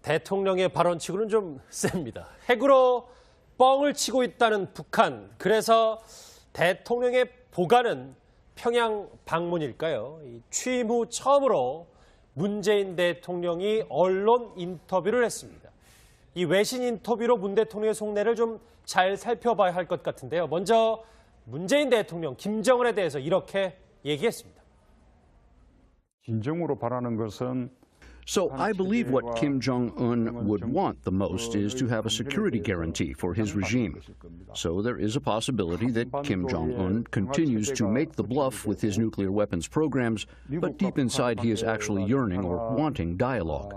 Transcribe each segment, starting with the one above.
대통령의 발언치고는 좀 셉니다. 핵으로 뻥을 치고 있다는 북한. 그래서 대통령의 보관은 평양 방문일까요? 취임 후 처음으로 문재인 대통령이 언론 인터뷰를 했습니다. 이 외신 인터뷰로 문 대통령의 속내를 좀 잘 살펴봐야 할 것 같은데요. 먼저 문재인 대통령, 김정은에 대해서 이렇게 얘기했습니다. 진정으로 바라는 것은 So I believe what Kim Jong-un would want the most is to have a security guarantee for his regime. So there is a possibility that Kim Jong-un continues to make the bluff with his nuclear weapons programs, but deep inside he is actually yearning or wanting dialogue.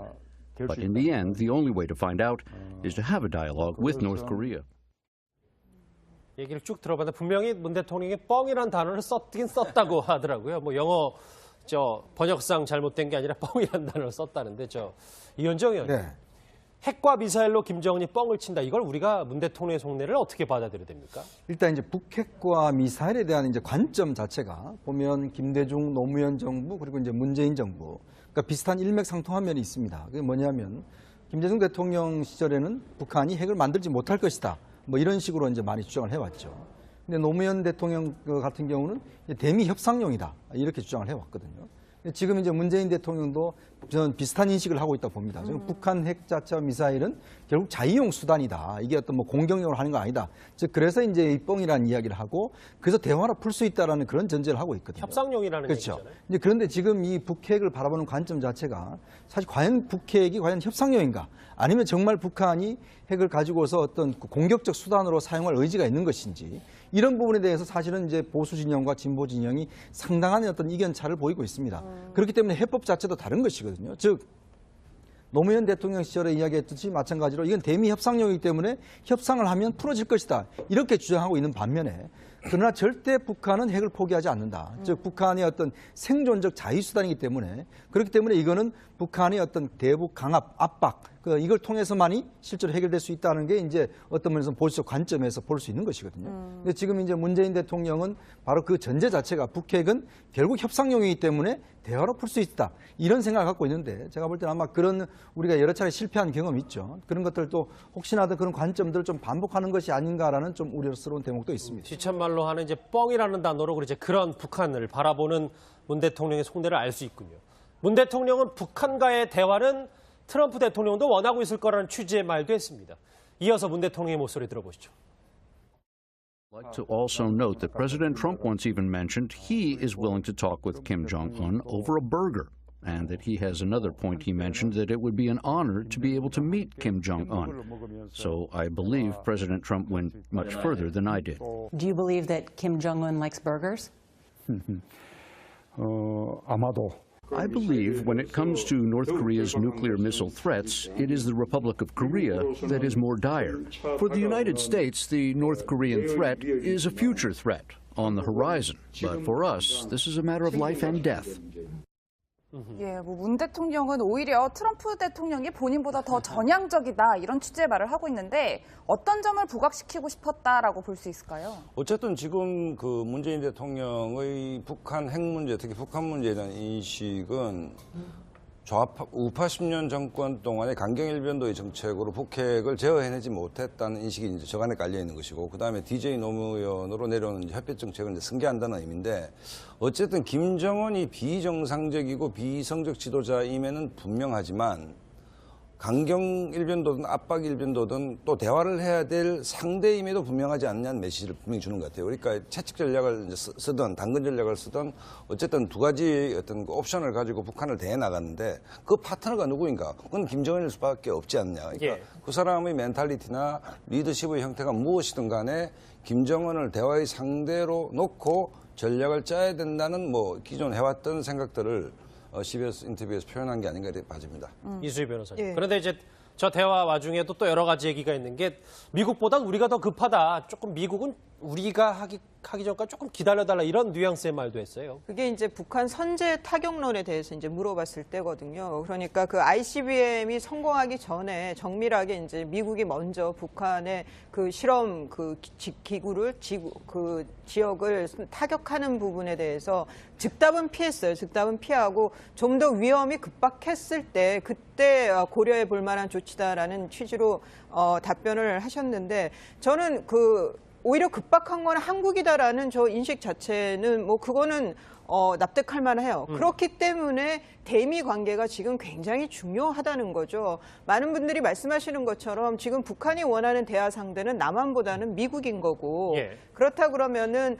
But in the end, the only way to find out is to have a dialogue with North Korea. 얘기를 쭉 들어봤는데 분명히 문 대통령이 뻥이라는 단어를 썼긴 썼다고 하더라고요. 뭐 영어 번역상 잘못된 게 아니라 뻥이라는 단어를 썼다는데 이현정 의원님. 네. 핵과 미사일로 김정은이 뻥을 친다. 이걸 우리가 문 대통령의 속내를 어떻게 받아들여야 됩니까? 일단 이제 북핵과 미사일에 대한 이제 관점 자체가 보면 김대중 노무현 정부 그리고 이제 문재인 정부 그러니까 비슷한 일맥상통한 면이 있습니다. 그게 뭐냐면 김대중 대통령 시절에는 북한이 핵을 만들지 못할 것이다. 뭐 이런 식으로 이제 많이 주장을 해왔죠. 근데 노무현 대통령 같은 경우는 대미 협상용이다 이렇게 주장을 해왔거든요. 지금 이제 문재인 대통령도 저는 비슷한 인식을 하고 있다 봅니다. 지금 북한 핵 자체와 미사일은 결국 자위용 수단이다. 이게 어떤 뭐 공격용으로 하는 거 아니다. 즉 그래서 이제 이 뻥이라는 이야기를 하고 그래서 대화로 풀 수 있다라는 그런 전제를 하고 있거든요. 협상용이라는 그렇죠. 얘기잖아요. 이제 그런데 지금 이 북핵을 바라보는 관점 자체가 사실 과연 북핵이 과연 협상용인가? 아니면 정말 북한이 핵을 가지고서 어떤 공격적 수단으로 사용할 의지가 있는 것인지 이런 부분에 대해서 사실은 이제 보수 진영과 진보 진영이 상당한 어떤 이견차를 보이고 있습니다. 그렇기 때문에 해법 자체도 다른 것이거든요. 즉 노무현 대통령 시절에 이야기했듯이 마찬가지로 이건 대미 협상용이기 때문에 협상을 하면 풀어질 것이다. 이렇게 주장하고 있는 반면에 그러나 절대 북한은 핵을 포기하지 않는다. 즉 북한의 어떤 생존적 자위수단이기 때문에 그렇기 때문에 이거는 북한의 어떤 대북 강압, 압박 이걸 통해서만이 실제로 해결될 수 있다는 게 이제 어떤 면에서 보수적 관점에서 볼 수 있는 것이거든요. 근데 지금 이제 문재인 대통령은 바로 그 전제 자체가 북핵은 결국 협상용이기 때문에 대화로 풀 수 있다. 이런 생각을 갖고 있는데 제가 볼 때는 아마 그런 우리가 여러 차례 실패한 경험이 있죠. 그런 것들도 혹시나도 그런 관점들을 좀 반복하는 것이 아닌가라는 좀 우려스러운 대목도 있습니다. 시쳇말로 하는 이제 뻥이라는 단어로 이제 그런 북한을 바라보는 문 대통령의 속내를 알 수 있군요. 문 대통령은 북한과의 대화는 트럼프 대통령도 원하고 있을 거라는 취지의 말도 했습니다. 이어서 문 대통령의 목소리 들어보시죠. I'd like to also note that President Trump once even mentioned he is willing to talk with Kim Jong-un over a burger, and that he has another point he mentioned that it would be an honor to be able to meet Kim Jong-un. So I believe President Trump went much further than I did. Do you believe that Kim Jong-un likes burgers? 아마도 I believe when it comes to North Korea's nuclear missile threats, it is the Republic of Korea that is more dire. For the United States, the North Korean threat is a future threat on the horizon. But for us, this is a matter of life and death. 예, 문 대통령은 오히려 트럼프 대통령이 본인보다 더 전향적이다 이런 취지의 말을 하고 있는데 어떤 점을 부각시키고 싶었다라고 볼 수 있을까요? 어쨌든 지금 그 문재인 대통령의 북한 핵 문제, 특히 북한 문제에 대한 인식은 우파 10년 정권 동안의 강경일변도의 정책으로 북핵을 제어해내지 못했다는 인식이 이제 저간에 깔려 있는 것이고, 그 다음에 DJ 노무현으로 내려오는 협력 정책을 이제 승계한다는 의미인데, 어쨌든 김정은이 비정상적이고 비이성적 지도자임에는 분명하지만 강경일변도든 압박일변도든 또 대화를 해야 될 상대임에도 분명하지 않냐는 메시지를 분명히 주는 것 같아요. 그러니까 채찍 전략을 쓰든 당근 전략을 쓰든 어쨌든 두 가지 어떤 옵션을 가지고 북한을 대해 나갔는데 그 파트너가 누구인가? 그건 김정은일 수밖에 없지 않냐. 그러니까 그 사람의 멘탈리티나 리더십의 형태가 무엇이든 간에 김정은을 대화의 상대로 놓고 전략을 짜야 된다는 뭐 기존 해왔던 생각들을 CBS 인터뷰에서 표현한 게 아닌가 봐집니다. 이수희 변호사님. 그런데 이제 저 대화 와중에도 또 여러 가지 얘기가 있는 게 미국보다 우리가 더 급하다. 조금 미국은 우리가 하기 전까지 조금 기다려달라 이런 뉘앙스의 말도 했어요. 그게 이제 북한 선제 타격론에 대해서 이제 물어봤을 때거든요. 그러니까 그 ICBM이 성공하기 전에 정밀하게 이제 미국이 먼저 북한의 그 실험 그 기구를 그 지역을 타격하는 부분에 대해서 즉답은 피했어요. 즉답은 피하고 좀 더 위험이 급박했을 때 그때 고려해 볼 만한 조치다라는 취지로 답변을 하셨는데 저는 오히려 급박한 건 한국이다라는 저 인식 자체는 뭐 그거는 납득할 만해요. 그렇기 때문에 대미 관계가 지금 굉장히 중요하다는 거죠. 많은 분들이 말씀하시는 것처럼 지금 북한이 원하는 대화 상대는 남한보다는 미국인 거고 예. 그렇다 그러면은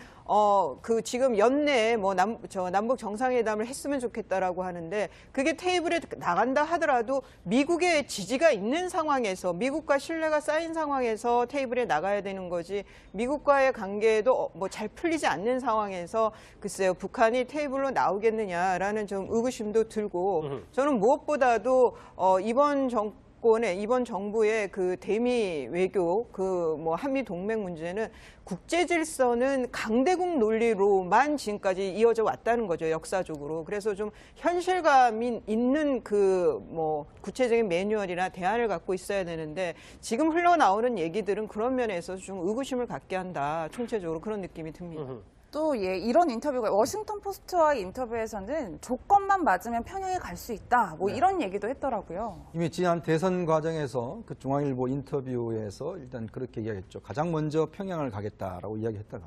그 지금 연내에 뭐 남북 정상회담을 했으면 좋겠다라고 하는데 그게 테이블에 나간다 하더라도 미국의 지지가 있는 상황에서 미국과 신뢰가 쌓인 상황에서 테이블에 나가야 되는 거지 미국과의 관계도 뭐 잘 풀리지 않는 상황에서 글쎄요 북한이 테이블로 나오겠느냐라는 좀 의구심도 들고 저는 무엇보다도 이번 정부의 그 대미 외교, 그 뭐 한미 동맹 문제는 국제 질서는 강대국 논리로만 지금까지 이어져 왔다는 거죠, 역사적으로. 그래서 좀 현실감이 있는 그 뭐 구체적인 매뉴얼이나 대안을 갖고 있어야 되는데 지금 흘러나오는 얘기들은 그런 면에서 좀 의구심을 갖게 한다, 총체적으로 그런 느낌이 듭니다. 또 이런 인터뷰가 워싱턴 포스트와의 인터뷰에서는 조건만 맞으면 평양에 갈 수 있다. 뭐 이런 얘기도 했더라고요. 이미 지난 대선 과정에서 그 중앙일보 인터뷰에서 일단 그렇게 이야기했죠. 가장 먼저 평양을 가겠다라고 이야기했다가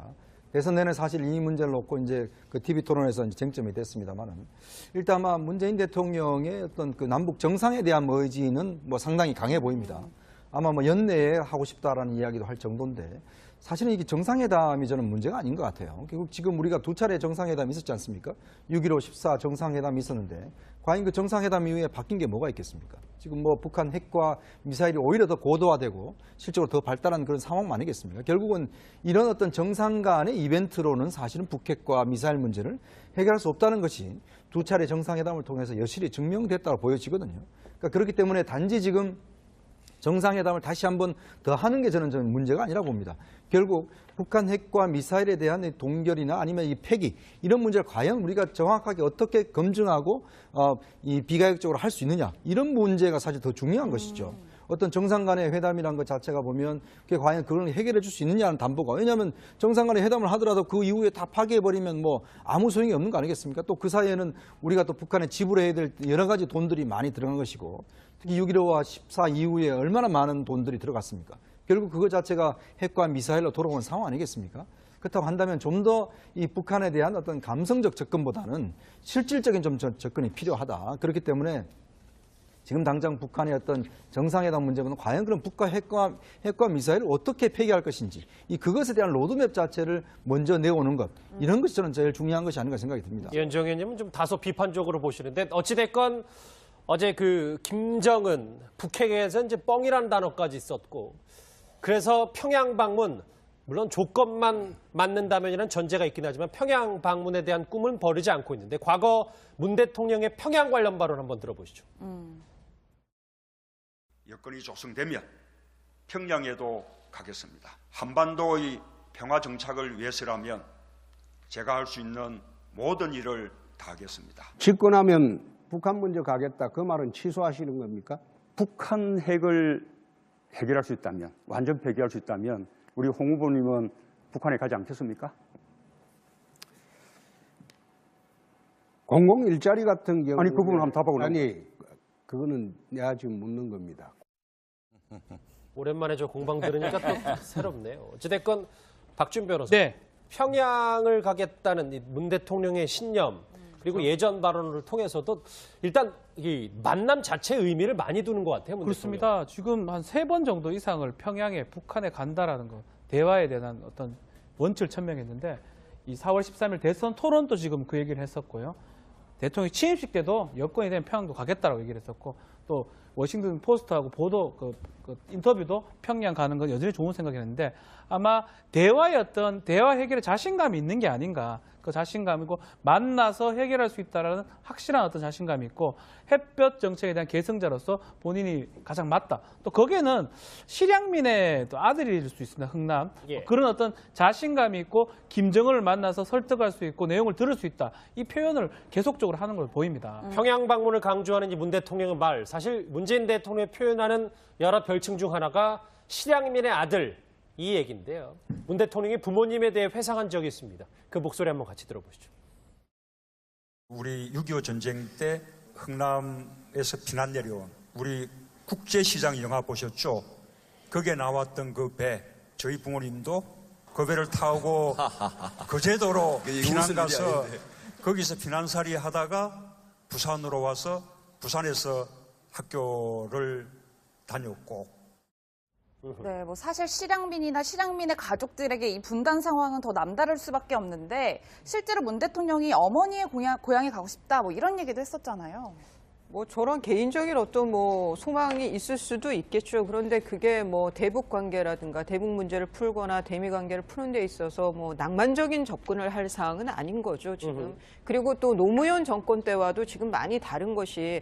대선 내내 사실 이 문제를 놓고 이제 그 TV 토론에서 이제 쟁점이 됐습니다만은 일단 아마 문재인 대통령의 어떤 그 남북 정상에 대한 의지는 뭐 상당히 강해 보입니다. 아마 뭐 연내에 하고 싶다라는 이야기도 할 정도인데 사실은 이게 정상회담이 저는 문제가 아닌 것 같아요. 결국 지금 우리가 두 차례 정상회담이 있었지 않습니까? 6.15, 14 정상회담이 있었는데 과연 그 정상회담 이후에 바뀐 게 뭐가 있겠습니까? 지금 뭐 북한 핵과 미사일이 오히려 더 고도화되고 실적으로 더 발달한 그런 상황 아니겠습니까? 결국은 이런 어떤 정상 간의 이벤트로는 사실은 북핵과 미사일 문제를 해결할 수 없다는 것이 두 차례 정상회담을 통해서 여실히 증명됐다고 보여지거든요. 그러니까 그렇기 때문에 단지 지금 정상회담을 다시 한번 더 하는 게 저는 문제가 아니라고 봅니다. 결국 북한 핵과 미사일에 대한 동결이나 아니면 이 폐기 이런 문제를 과연 우리가 정확하게 어떻게 검증하고 이 비가역적으로 할 수 있느냐 이런 문제가 사실 더 중요한 것이죠. 어떤 정상 간의 회담이라는 것 자체가 보면 그게 과연 그걸 해결해 줄 수 있느냐는 담보가 왜냐하면 정상 간의 회담을 하더라도 그 이후에 다 파괴해버리면 뭐 아무 소용이 없는 거 아니겠습니까? 또 그 사이에는 우리가 또 북한에 지불해야 될 여러 가지 돈들이 많이 들어간 것이고 특히 6.15와 14 이후에 얼마나 많은 돈들이 들어갔습니까? 결국 그거 자체가 핵과 미사일로 돌아온 상황 아니겠습니까? 그렇다고 한다면 좀 더 이 북한에 대한 어떤 감성적 접근보다는 실질적인 좀 접근이 필요하다. 그렇기 때문에 지금 당장 북한의 어떤 정상회담 문제는 과연 그럼 북한 핵과 미사일을 어떻게 폐기할 것인지 그것에 대한 로드맵 자체를 먼저 내오는 것 이런 것이 저는 제일 중요한 것이 아닌가 생각이 듭니다. 이현정 의원님은 좀 다소 비판적으로 보시는데 어찌됐건 어제 그 김정은 북핵에서 이제 뻥이라는 단어까지 썼고 그래서 평양 방문 물론 조건만 맞는다면이라는 전제가 있긴 하지만 평양 방문에 대한 꿈은 버리지 않고 있는데 과거 문 대통령의 평양 관련 발언 한번 들어보시죠. 여건이 조성되면 평양에도 가겠습니다. 한반도의 평화 정착을 위해서라면 제가 할 수 있는 모든 일을 다 하겠습니다. 집권하면 북한 문제 가겠다. 그 말은 취소하시는 겁니까? 북한 핵을 해결할 수 있다면, 완전 폐기할 수 있다면 우리 홍 후보님은 북한에 가지 않겠습니까? 공공 일자리 같은 경우 아니, 그 부분 한번 답하고 아니, 그거는 내가 지금 묻는 겁니다. 오랜만에 저 공방 들으니까 또 새롭네요. 어찌됐건 박준 변호사. 네. 평양을 가겠다는 이 문 대통령의 신념 그리고 예전 발언을 통해서도 일단 이 만남 자체의 의미를 많이 두는 것 같아요. 문 그렇습니다. 지금 한 3번 정도 이상을 평양에 북한에 간다라는 거 대화에 대한 어떤 원칙을 천명했는데 이 4월 13일 대선 토론도 지금 그 얘기를 했었고요. 대통령 취임식 때도 여건이 되면 평양도 가겠다라고 얘기를 했었고 또 워싱턴 포스트하고 보도 그 인터뷰도 평양 가는 건 여전히 좋은 생각이었는데 아마 대화 해결에 자신감이 있는 게 아닌가. 그 자신감이고 만나서 해결할 수 있다라는 확실한 어떤 자신감이 있고 햇볕 정책에 대한 계승자로서 본인이 가장 맞다. 또 거기에는 실향민의 또 아들일 수 있습니다. 흥남. 예. 그런 어떤 자신감이 있고 김정은을 만나서 설득할 수 있고 내용을 들을 수 있다. 이 표현을 계속적으로 하는 걸 보입니다. 평양 방문을 강조하는 이 문 대통령의 말, 사실 문재인 대통령이 표현하는 여러 별칭 중 하나가 실향민의 아들, 이 얘기인데요. 문 대통령이 부모님에 대해 회상한 적이 있습니다. 그 목소리 한번 같이 들어보시죠. 우리 6.25 전쟁 때 흥남에서 피난 내려온 우리 국제시장 영화 보셨죠? 거기에 나왔던 그 배, 저희 부모님도 그 배를 타고 거제도로 피난 가서 거기서 피난살이 하다가 부산으로 와서 부산에서 학교를 다녔고 네, 뭐 사실 실향민이나 실향민의 가족들에게 이 분단 상황은 더 남다를 수밖에 없는데 실제로 문 대통령이 어머니의 고향에 가고 싶다 뭐 이런 얘기도 했었잖아요. 뭐 저런 개인적인 어떤 뭐 소망이 있을 수도 있겠죠. 그런데 그게 뭐 대북 관계라든가 대북 문제를 풀거나 대미 관계를 푸는 데 있어서 뭐 낭만적인 접근을 할 사항은 아닌 거죠, 지금. 그리고 또 노무현 정권 때와도 지금 많이 다른 것이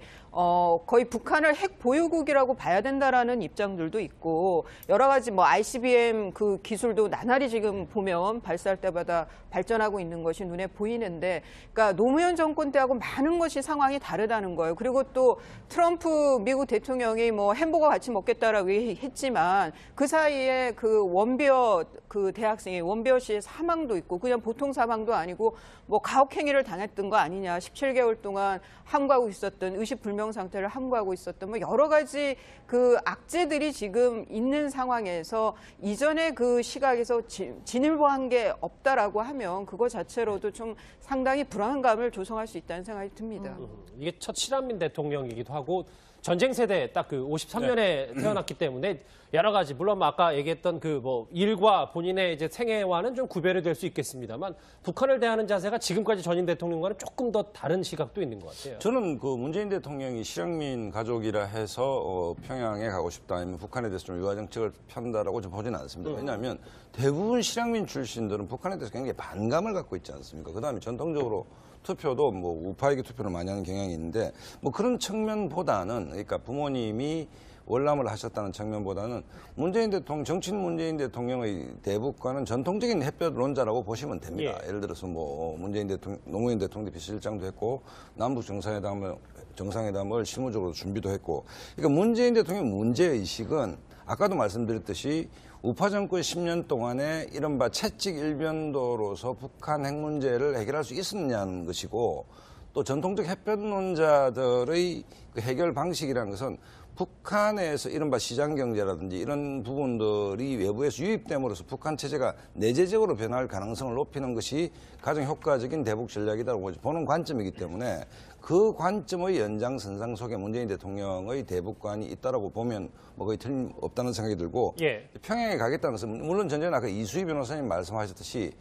거의 북한을 핵 보유국이라고 봐야 된다라는 입장들도 있고 여러 가지 뭐 ICBM 그 기술도 나날이 지금 보면 발사할 때마다 발전하고 있는 것이 눈에 보이는데 그러니까 노무현 정권 때하고 많은 것이 상황이 다르다는 거예요. 그리고 또 트럼프 미국 대통령이 뭐 햄버거 같이 먹겠다라고 했지만 그 사이에 그 원비어 그 대학생이 원비어 씨의 사망도 있고 그냥 보통 사망도 아니고 뭐 가혹행위를 당했던 거 아니냐. 17개월 동안 함구하고 있었던 의식불명 상태를 함구하고 있었던 뭐 여러 가지 그 악재들이 지금 있는 상황에서 이전의 그 시각에서 진일보한 게 없다라고 하면 그거 자체로도 좀 상당히 불안감을 조성할 수 있다는 생각이 듭니다. 이게 첫 실향민 대통령이기도 하고 전쟁 세대 딱 그 53년에 태어났기 때문에 여러 가지 물론 아까 얘기했던 그 뭐 일과 본인의 이제 생애와는 좀 구별이 될 수 있겠습니다만 북한을 대하는 자세가 지금까지 전임 대통령과는 조금 더 다른 시각도 있는 것 같아요. 저는 그 문재인 대통령이 실향민 가족이라 해서 평양에 가고 싶다 아니면 북한에 대해서 좀 유화 정책을 편다라고 좀 보지는 않습니다. 왜냐하면 대부분 실향민 출신들은 북한에 대해서 굉장히 반감을 갖고 있지 않습니까? 그다음에 전통적으로 투표도 뭐 우파에게 투표를 많이 하는 경향이 있는데 뭐 그런 측면보다는 그러니까 부모님이 월남을 하셨다는 측면보다는 문재인 대통령, 정치인 문재인 대통령의 대북과는 전통적인 햇볕론자라고 보시면 됩니다. 예를 들어서 뭐 문재인 대통령, 노무현 대통령 비서실장도 했고 남북 정상회담을 실무적으로 준비도 했고 그러니까 문재인 대통령 문제의식은 아까도 말씀드렸듯이 우파 정권 10년 동안에 이른바 채찍 일변도로서 북한 핵 문제를 해결할 수 있었냐는 것이고 또 전통적 햇볕론자들의 그 해결 방식이라는 것은 북한에서 이른바 시장경제라든지 이런 부분들이 외부에서 유입됨으로써 북한 체제가 내재적으로 변할 가능성을 높이는 것이 가장 효과적인 대북 전략이라고 보는 관점이기 때문에 그 관점의 연장선상 속에 문재인 대통령의 대북관이 있다라고 보면 뭐 거의 틀림없다는 생각이 들고 평양에 가겠다는 것은 물론 전전에 아까 이수희 변호사님 말씀하셨듯이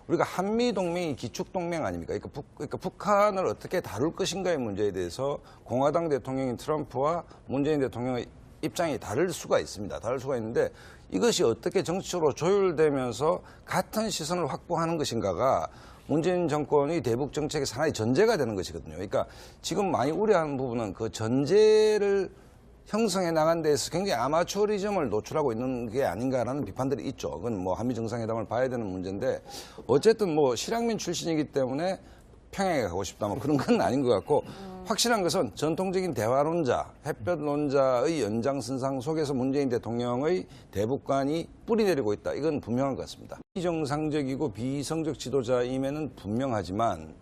우리가 한미동맹이 기축동맹 아닙니까? 그러니까 북한을 어떻게 다룰 것인가의 문제에 대해서 공화당 대통령인 트럼프와 문재인 대통령의 입장이 다를 수가 있습니다. 다를 수가 있는데 이것이 어떻게 정치적으로 조율되면서 같은 시선을 확보하는 것인가가 문재인 정권의 대북 정책의 하나의 전제가 되는 것이거든요. 그러니까 지금 많이 우려하는 부분은 그 전제를 형성해 나간 데에서 굉장히 아마추어리즘을 노출하고 있는 게 아닌가라는 비판들이 있죠. 그건 뭐 한미 정상회담을 봐야 되는 문제인데 어쨌든 뭐 실향민 출신이기 때문에 평양에 가고 싶다 뭐 그런 건 아닌 것 같고 확실한 것은 전통적인 대화론자, 햇볕론자의 연장선상 속에서 문재인 대통령의 대북관이 뿌리내리고 있다. 이건 분명한 것 같습니다. 비정상적이고 비이성적 지도자임에는 분명하지만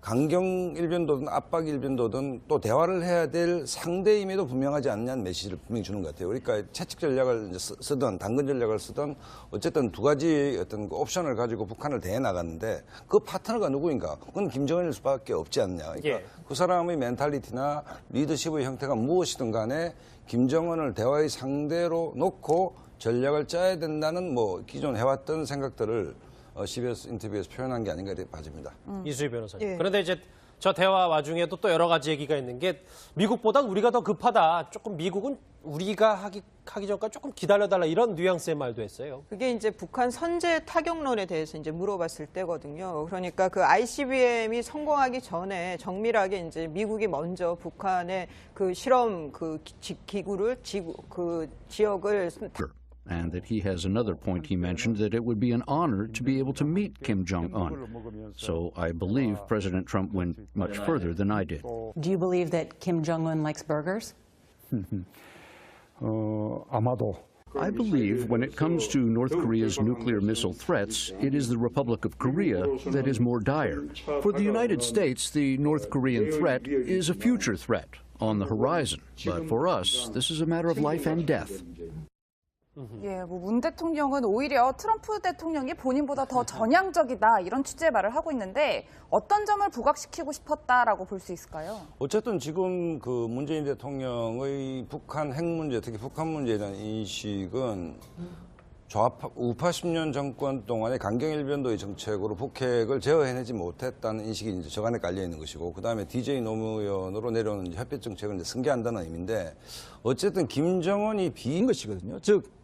강경 일변도든 압박 일변도든 또 대화를 해야 될 상대임에도 분명하지 않냐는 메시지를 분명히 주는 것 같아요. 그러니까 채찍 전략을 쓰든 당근 전략을 쓰든 어쨌든 두 가지 어떤 옵션을 가지고 북한을 대해 나갔는데 그 파트너가 누구인가? 그건 김정은일 수밖에 없지 않냐. 그러니까 그 사람의 멘탈리티나 리더십의 형태가 무엇이든 간에 김정은을 대화의 상대로 놓고 전략을 짜야 된다는 뭐 기존 해왔던 생각들을 CBS 인터뷰에서 표현한 게 아닌가 봐집니다. 이수희 변호사님. 그런데 이제 저 대화 와중에도 또 여러 가지 얘기가 있는 게 미국보다 우리가 더 급하다. 조금 미국은 우리가 하기 전까지 조금 기다려달라 이런 뉘앙스의 말도 했어요. 그게 이제 북한 선제 타격론에 대해서 이제 물어봤을 때거든요. 그러니까 그 ICBM이 성공하기 전에 정밀하게 이제 미국이 먼저 북한의 그 실험 그 기구를 그 지역을 And that he has another point he mentioned, that it would be an honor to be able to meet Kim Jong-un. So I believe President Trump went much further than I did. Do you believe that Kim Jong-un likes burgers? 아마도 I believe when it comes to North Korea's nuclear missile threats, it is the Republic of Korea that is more dire. For the United States, the North Korean threat is a future threat on the horizon. But for us, this is a matter of life and death. 예, 뭐 문 대통령은 오히려 트럼프 대통령이 본인보다 더 전향적이다 이런 취지의 말을 하고 있는데 어떤 점을 부각시키고 싶었다라고 볼 수 있을까요? 어쨌든 지금 그 문재인 대통령의 북한 핵 문제, 특히 북한 문제에 대한 인식은 우파 10년 정권 동안의 강경일변도의 정책으로 북핵을 제어해내지 못했다는 인식이 이제 저간에 깔려 있는 것이고, 그 다음에 DJ 노무현으로 내려오는 협력 정책을 이제 승계한다는 의미인데, 어쨌든 김정은이 인 것이거든요. 즉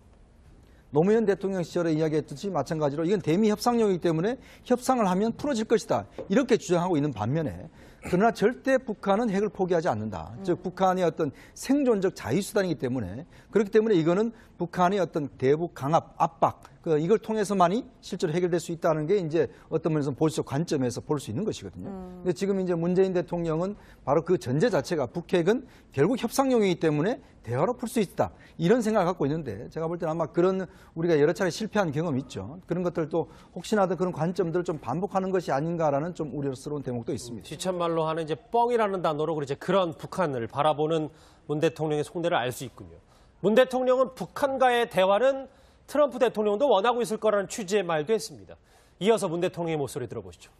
노무현 대통령 시절에 이야기했듯이 마찬가지로 이건 대미 협상용이기 때문에 협상을 하면 풀어질 것이다. 이렇게 주장하고 있는 반면에 그러나 절대 북한은 핵을 포기하지 않는다. 즉 북한의 어떤 생존적 자유수단이기 때문에 그렇기 때문에 이거는 북한의 어떤 대북 강압, 압박 이걸 통해서만이 실제로 해결될 수 있다는 게 이제 어떤 면에서 보수적 관점에서 볼 수 있는 것이거든요. 근데 지금 이제 문재인 대통령은 바로 그 전제 자체가 북핵은 결국 협상용이기 때문에 대화로 풀 수 있다. 이런 생각을 갖고 있는데 제가 볼 때는 아마 그런 우리가 여러 차례 실패한 경험이 있죠. 그런 것들도 혹시나도 그런 관점들을 좀 반복하는 것이 아닌가라는 좀 우려스러운 대목도 있습니다. 시쳇말로 하는 이제 뻥이라는 단어로 이제 그런 북한을 바라보는 문 대통령의 속내를 알 수 있군요. 문 대통령은 북한과의 대화는 트럼프 대통령도 원하고 있을 거라는 취지의 말도 했습니다. 이어서 문 대통령의 목소리 들어보시죠.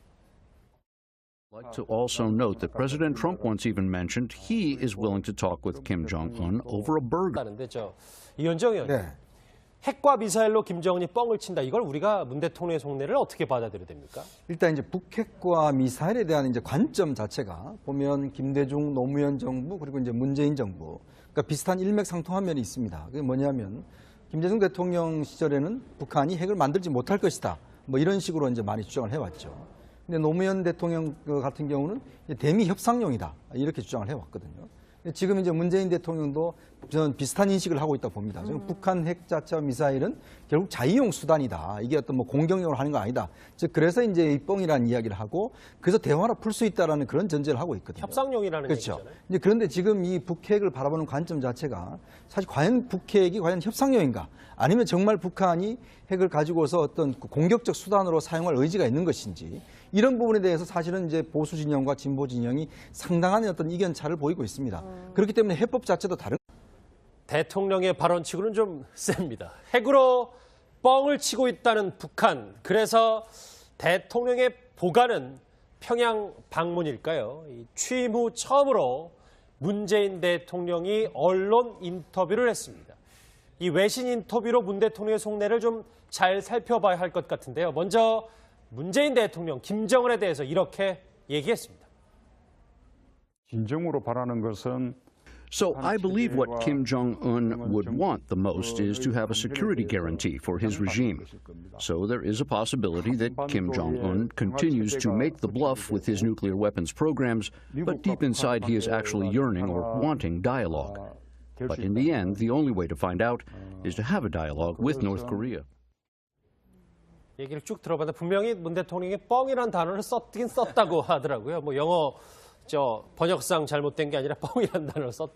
I'd like to also note that President Trump once even mentioned he is willing to talk with Kim Jong-un over a burger. 하는데 이현정 의원, 네. 핵과 미사일로 김정은이 뻥을 친다. 이걸 우리가 문 대통령의 속내를 어떻게 받아들여야 됩니까? 일단 이제 북핵과 미사일에 대한 이제 관점 자체가 보면 김대중 노무현 정부 그리고 이제 문재인 정부 그러니까 비슷한 일맥상통한 면이 있습니다. 그게 뭐냐면 김대중 대통령 시절에는 북한이 핵을 만들지 못할 것이다. 뭐 이런 식으로 이제 많이 주장을 해왔죠. 근데 노무현 대통령 같은 경우는 대미 협상용이다. 이렇게 주장을 해왔거든요. 지금 이제 문재인 대통령도 저는 비슷한 인식을 하고 있다 봅니다. 지금 북한 핵 자체와 미사일은 결국 자유용 수단이다. 이게 어떤 뭐 공격용으로 하는 거 아니다. 즉 그래서 이제 이 뻥이라는 이야기를 하고 그래서 대화로 풀 수 있다라는 그런 전제를 하고 있거든요. 협상용이라는 그렇죠. 얘기잖아요. 이제 그런데 지금 이 북핵을 바라보는 관점 자체가 사실 과연 북핵이 과연 협상용인가? 아니면 정말 북한이 핵을 가지고서 어떤 공격적 수단으로 사용할 의지가 있는 것인지 이런 부분에 대해서 사실은 이제 보수 진영과 진보 진영이 상당한 어떤 이견 차를 보이고 있습니다. 그렇기 때문에 해법 자체도 다른. 대통령의 발언치고는 좀 셉니다. 핵으로 뻥을 치고 있다는 북한. 그래서 대통령의 보관은 평양 방문일까요? 취임 후 처음으로 문재인 대통령이 언론 인터뷰를 했습니다. 이 외신 인터뷰로 문 대통령의 속내를 좀 잘 살펴봐야 할 것 같은데요. 먼저 문재인 대통령 김정은에 대해서 이렇게 얘기했습니다. 진정으로 바라는 것은 So I believe what Kim Jong-un would want the most is to have a security guarantee for his regime. So there is a possibility that Kim Jong-un continues to make the bluff with his nuclear weapons programs, but deep inside he is actually yearning or wanting dialogue. But in the end, the only way to find out is to have a dialogue with North Korea. 얘기를 쭉 들어봤는데 분명히 문 대통령이 뻥이라는 단어를 썼다고 하더라고요. 뭐 영어 번역상 잘못된 게 아니라 뻥이라는 단어를 썼다.